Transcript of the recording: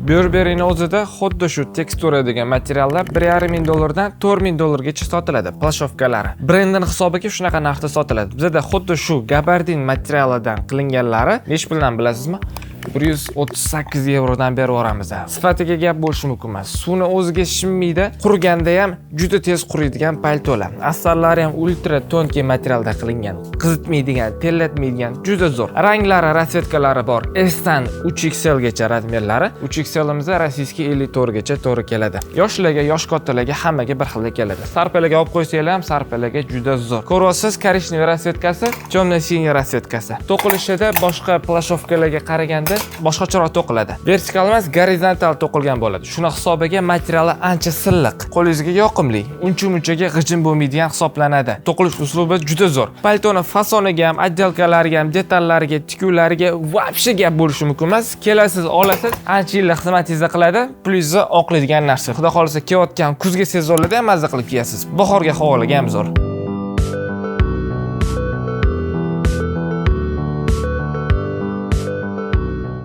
Burberry'ning o'zida xuddi shu tekstura degan materiallar 1,5 ming dollardan 4 ming dollargacha sotiladi. Plashovkalari. Brendning hisobiga shunaqa narxda sotiladi. Bizda xuddi shu gabardin materialidan qilinganlari nechi puldan bilasizmi? 138 yevrodan berib yuboramiz. Sifatiga gap bo'lishi mumkin emas. Suvni o'ziga shimmaydi, qurganda ham juda tez quriydigan paltolar. Asallari ham ultra tonki materialda qilingan. Qizitmaydigan, terlatmaydigan, juda zo'r. Ranglari, rasvetkalari bor. S dan 3XL gacha razmerlari. 3XLimiz rossiyskiy 54 gacha to'g'ri keladi. Yoshlarga, yosh kattalarga hammaga bir xil keladi. Sarpalarga olib qo'ysanglar ham sarpalarga juda zo'r. Ko'ryapsiz, korishniy rasvetkasi, temno-siniy rasvetkasi. To'qilishida boshqa plashovkalarga qaraganda boshqacharoq to'qiladi. Vertikal emas, gorizontal to'qilgan bo'ladi. Shuna hisobiga materiali ancha silliq, qo'lingizga yoqimli, uncha-munchaga g'ijim bo'lmaydigan hisoblanadi. To'qilish uslubi juda zo'r. Paltoni fasoniga ham, отделкалariga ham, detallariga, tikuvlariga вообще gap bo'lishi mumkin emas. Kelasiz, olasiz, ancha yillik xizmatingizni qiladi, plusi oqlaydigan narsa. Xudo xolisa, kelayotgan kuzga sezonlarda ham mazza qilib kiyasiz. Bahorga havolaga ham zo'r.